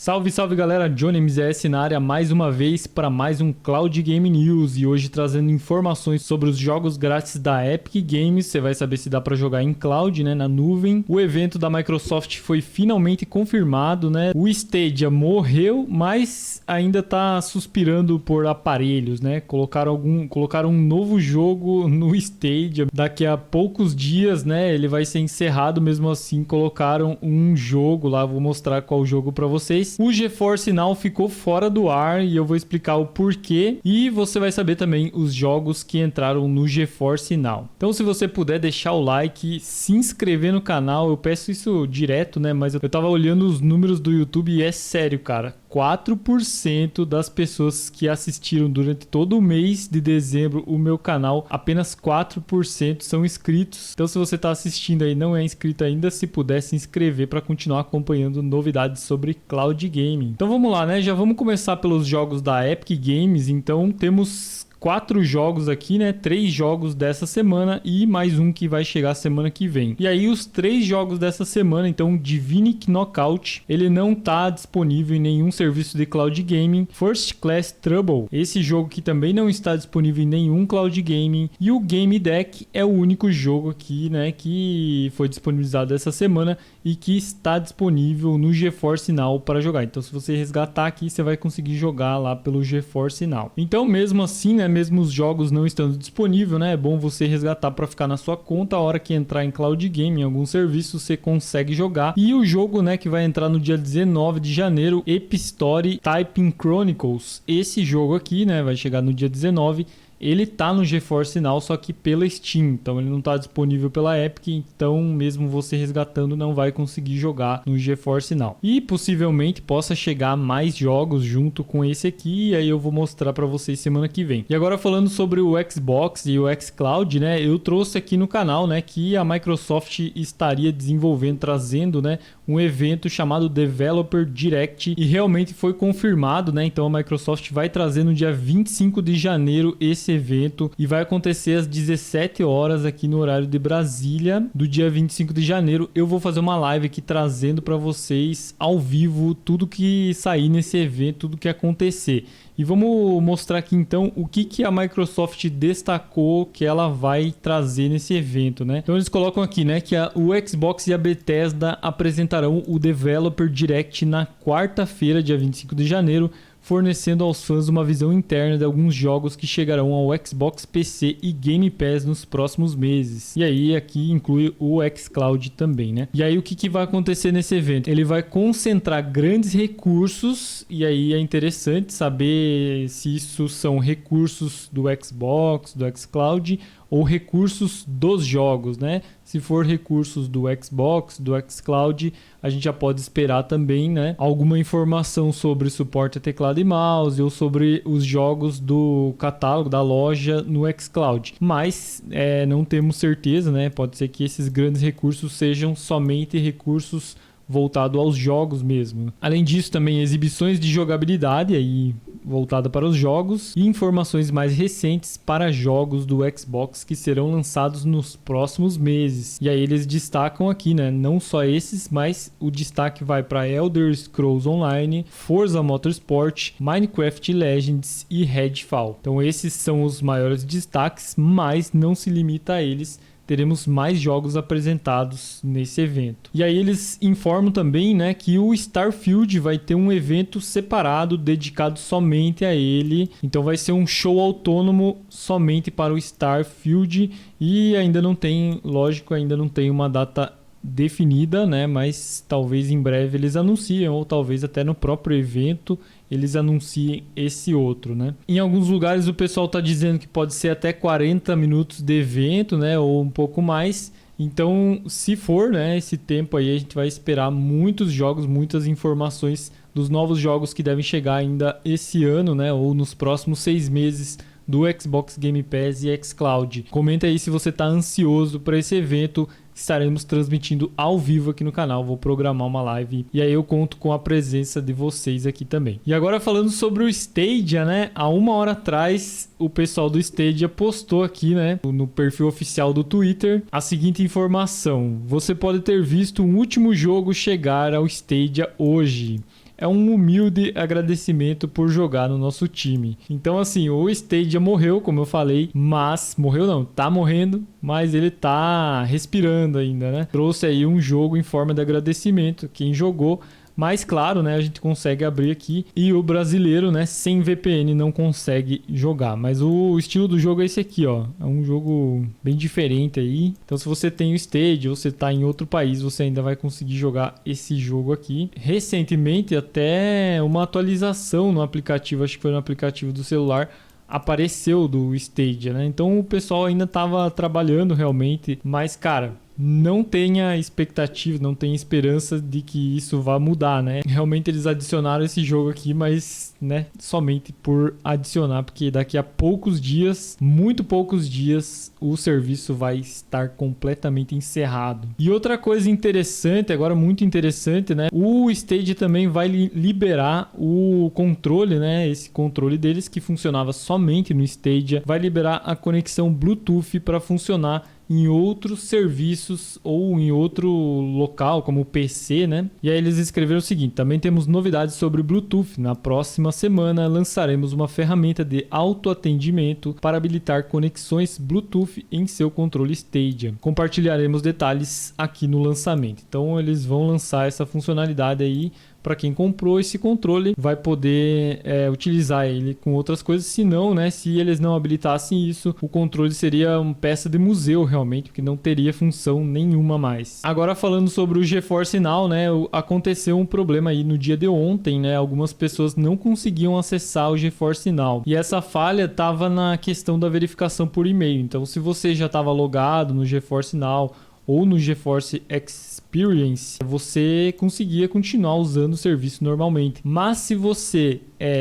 Salve, salve galera, Johnny MZS na área mais uma vez para mais um Cloud Game News e hoje trazendo informações sobre os jogos grátis da Epic Games. Você vai saber se dá para jogar em cloud, né, na nuvem. O evento da Microsoft foi finalmente confirmado, né? O Stadia morreu, mas ainda tá suspirando por aparelhos, né? Colocaram um novo jogo no Stadia. Daqui a poucos dias, né, ele vai ser encerrado, mesmo assim colocaram um jogo lá, vou mostrar qual jogo para vocês. O GeForce Now ficou fora do ar e eu vou explicar o porquê. E você vai saber também os jogos que entraram no GeForce Now. Então, se você puder deixar o like, se inscrever no canal, eu peço isso direto, né? Mas eu tava olhando os números do YouTube e é sério, cara. 4% das pessoas que assistiram durante todo o mês de dezembro o meu canal, apenas 4% são inscritos. Então, se você está assistindo aí e não é inscrito ainda, se puder se inscrever para continuar acompanhando novidades sobre cloud gaming. Então vamos lá, né? Já vamos começar pelos jogos da Epic Games. Então temos 4 jogos aqui, né? 3 jogos dessa semana e mais um que vai chegar semana que vem. E aí os 3 jogos dessa semana, então Divinic Knockout, ele não tá disponível em nenhum serviço de cloud gaming. First Class Trouble, esse jogo que também não está disponível em nenhum cloud gaming. E o Game Deck é o único jogo aqui, né, que foi disponibilizado essa semana e que está disponível no GeForce Now para jogar. Então se você resgatar aqui, você vai conseguir jogar lá pelo GeForce Now. Então mesmo assim, né, mesmo os jogos não estando disponíveis, né, é bom você resgatar para ficar na sua conta. A hora que entrar em cloud game, em algum serviço, você consegue jogar. E o jogo, né, que vai entrar no dia 19 de janeiro, Epistory Typing Chronicles. Esse jogo aqui, né, vai chegar no dia 19. Ele tá no GeForce Now, só que pela Steam, então ele não tá disponível pela Epic, então mesmo você resgatando não vai conseguir jogar no GeForce Now. E possivelmente possa chegar mais jogos junto com esse aqui, e aí eu vou mostrar para vocês semana que vem. E agora falando sobre o Xbox e o xCloud, né, eu trouxe aqui no canal, né, que a Microsoft estaria desenvolvendo, trazendo, né, um evento chamado Developer Direct, e realmente foi confirmado, né, então a Microsoft vai trazer no dia 25 de janeiro esse evento e vai acontecer às 17 horas aqui no horário de Brasília, do dia 25 de janeiro. Eu vou fazer uma live aqui trazendo para vocês ao vivo tudo que sair nesse evento, tudo que acontecer. E vamos mostrar aqui então o que a Microsoft destacou que ela vai trazer nesse evento, né? Então eles colocam aqui, né, que o Xbox e a Bethesda apresentarão o Developer Direct na quarta-feira, dia 25 de janeiro, fornecendo aos fãs uma visão interna de alguns jogos que chegarão ao Xbox, PC e Game Pass nos próximos meses. E aí aqui inclui o xCloud também, né? E aí o que vai acontecer nesse evento? Ele vai concentrar grandes recursos, e aí é interessante saber se isso são recursos do Xbox, do xCloud, ou recursos dos jogos, né? Se for recursos do Xbox, do xCloud, a gente já pode esperar também, né, alguma informação sobre suporte a teclado e mouse ou sobre os jogos do catálogo da loja no xCloud. Mas não temos certeza, né? Pode ser que esses grandes recursos sejam somente recursos voltado aos jogos mesmo. Além disso, também exibições de jogabilidade aí voltada para os jogos e informações mais recentes para jogos do Xbox que serão lançados nos próximos meses. E aí eles destacam aqui, né, não só esses, mas o destaque vai para Elder Scrolls Online, Forza Motorsport, Minecraft Legends e Redfall. Então esses são os maiores destaques, mas não se limita a eles. Teremos mais jogos apresentados nesse evento. E aí eles informam também, né, que o Starfield vai ter um evento separado dedicado somente a ele. Então vai ser um show autônomo somente para o Starfield e ainda não tem, lógico, ainda não tem uma data definida, né, mas talvez em breve eles anunciem ou talvez até no próprio evento eles anunciem esse outro, né? Em alguns lugares o pessoal está dizendo que pode ser até 40 minutos de evento, né? Ou um pouco mais. Então, se for, né, esse tempo aí, a gente vai esperar muitos jogos, muitas informações dos novos jogos que devem chegar ainda esse ano, né? Ou nos próximos 6 meses do Xbox Game Pass e xCloud. Comenta aí se você está ansioso para esse evento. Estaremos transmitindo ao vivo aqui no canal, vou programar uma live e aí eu conto com a presença de vocês aqui também. E agora falando sobre o Stadia, né? Há 1 hora atrás o pessoal do Stadia postou aqui, né, no perfil oficial do Twitter, a seguinte informação: você pode ter visto um último jogo chegar ao Stadia hoje. é um humilde agradecimento por jogar no nosso time. Então assim, o Stadia morreu, como eu falei, mas morreu não, tá morrendo, mas ele tá respirando ainda, né? Trouxe aí um jogo em forma de agradecimento. Quem jogou, mas claro, né, a gente consegue abrir aqui e o brasileiro, né, sem VPN não consegue jogar. Mas o estilo do jogo é esse aqui, ó. É um jogo bem diferente aí. Então se você tem o Stadia ou você tá em outro país, você ainda vai conseguir jogar esse jogo aqui. Recentemente até uma atualização no aplicativo, acho que foi no aplicativo do celular, apareceu do Stadia, né? Então o pessoal ainda estava trabalhando realmente, mas cara, não tenha expectativa, não tenha esperança de que isso vá mudar, né? Realmente eles adicionaram esse jogo aqui, mas, né, somente por adicionar, porque daqui a poucos dias, muito poucos dias, o serviço vai estar completamente encerrado. E outra coisa interessante, agora muito interessante, né? O Stadia também vai liberar o controle, né? Esse controle deles que funcionava somente no Stadia, vai liberar a conexão Bluetooth para funcionar em outros serviços ou em outro local, como o PC, né? E aí eles escreveram o seguinte: também temos novidades sobre o Bluetooth. Na próxima semana lançaremos uma ferramenta de autoatendimento para habilitar conexões Bluetooth em seu controle Stadia. Compartilharemos detalhes aqui no lançamento. Então eles vão lançar essa funcionalidade aí. Para quem comprou esse controle, vai poder utilizar ele com outras coisas. Se não, né, se eles não habilitassem isso, o controle seria uma peça de museu realmente, porque não teria função nenhuma mais. Agora falando sobre o GeForce Now, né, aconteceu um problema aí no dia de ontem, né, algumas pessoas não conseguiam acessar o GeForce Now. E essa falha estava na questão da verificação por e-mail. Então, se você já estava logado no GeForce Now ou no GeForce Experience, você conseguia continuar usando o serviço normalmente. Mas se você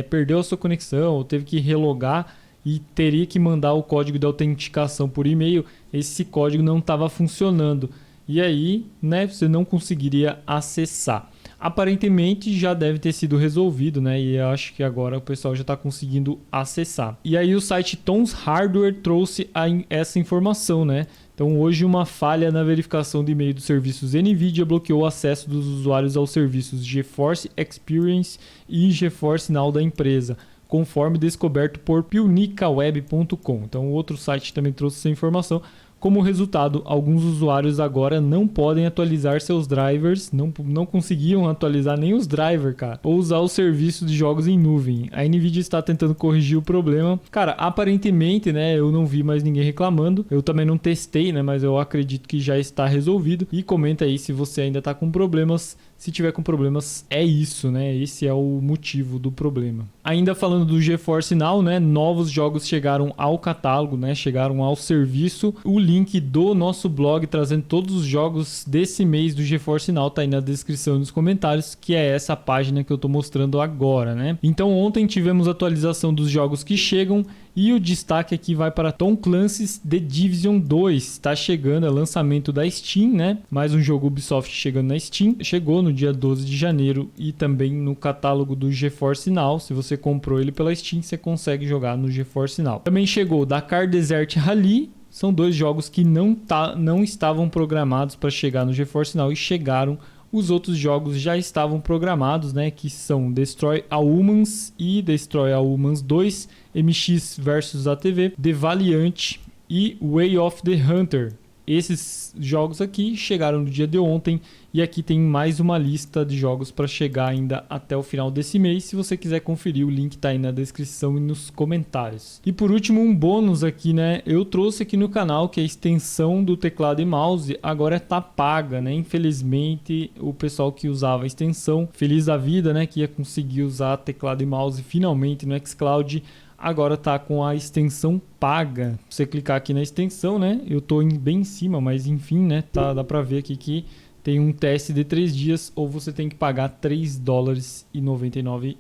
perdeu a sua conexão ou teve que relogar e teria que mandar o código de autenticação por e-mail, esse código não estava funcionando. E aí, né, você não conseguiria acessar. Aparentemente já deve ter sido resolvido, né? E eu acho que agora o pessoal já está conseguindo acessar. E aí o site Tom's Hardware trouxe essa informação, né? Então hoje uma falha na verificação de e-mail dos serviços NVIDIA bloqueou o acesso dos usuários aos serviços GeForce Experience e GeForce Now da empresa, conforme descoberto por punicaweb.com. Então o outro site também trouxe essa informação. Como resultado, alguns usuários agora não podem atualizar seus drivers, não conseguiam atualizar nem os drivers, cara, ou usar o serviço de jogos em nuvem. A NVIDIA está tentando corrigir o problema. Cara, aparentemente, né, eu não vi mais ninguém reclamando. Eu também não testei, né, mas eu acredito que já está resolvido. E comenta aí se você ainda está com problemas. Se tiver com problemas, é isso, né? Esse é o motivo do problema. Ainda falando do GeForce Now, né? Novos jogos chegaram ao catálogo, né? Chegaram ao serviço. O link do nosso blog trazendo todos os jogos desse mês do GeForce Now tá aí na descrição e nos comentários, que é essa página que eu tô mostrando agora, né? Então ontem tivemos atualização dos jogos que chegam e o destaque aqui vai para Tom Clancy's The Division 2. Está chegando, é lançamento da Steam, né? Mais um jogo Ubisoft chegando na Steam. Chegou no dia 12 de janeiro e também no catálogo do GeForce Now. Se você comprou ele pela Steam, você consegue jogar no GeForce Now. Também chegou Dakar Desert Rally. São dois jogos que não estavam programados para chegar no GeForce Now e chegaram. Os outros jogos já estavam programados, né? Que são Destroy All Humans e Destroy All Humans 2, MX vs ATV, The Valiant e Way of the Hunter. Esses jogos aqui chegaram no dia de ontem e aqui tem mais uma lista de jogos para chegar ainda até o final desse mês. Se você quiser conferir, o link está aí na descrição e nos comentários. E por último, um bônus aqui, né? Eu trouxe aqui no canal que a extensão do teclado e mouse agora está paga, né? Infelizmente, o pessoal que usava a extensão, feliz da vida, né? Que ia conseguir usar teclado e mouse finalmente no xCloud, agora tá com a extensão paga. Você clicar aqui na extensão, né? Eu tô bem em cima, mas enfim, né? Dá pra ver aqui que tem um teste de 3 dias ou você tem que pagar $3,99.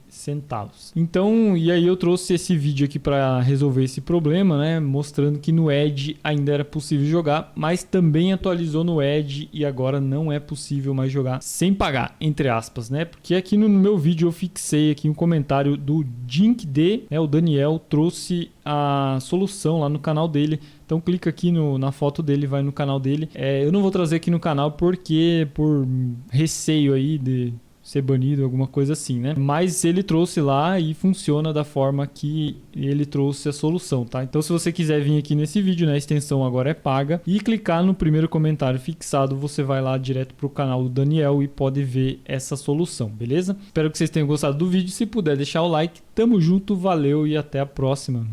Então, e aí eu trouxe esse vídeo aqui para resolver esse problema, né? Mostrando que no Edge ainda era possível jogar, mas também atualizou no Edge e agora não é possível mais jogar sem pagar, entre aspas, né? Porque aqui no meu vídeo eu fixei aqui um comentário do Jinkd, né? O Daniel trouxe a solução lá no canal dele. Então clica aqui na foto dele, vai no canal dele. Eu não vou trazer aqui no canal porque por receio aí de ser banido, alguma coisa assim, né? Mas ele trouxe lá e funciona da forma que ele trouxe a solução, tá? Então se você quiser vir aqui nesse vídeo, né, a extensão agora é paga, e clicar no primeiro comentário fixado, você vai lá direto pro canal do Daniel e pode ver essa solução, beleza? Espero que vocês tenham gostado do vídeo, se puder deixar o like, tamo junto, valeu e até a próxima.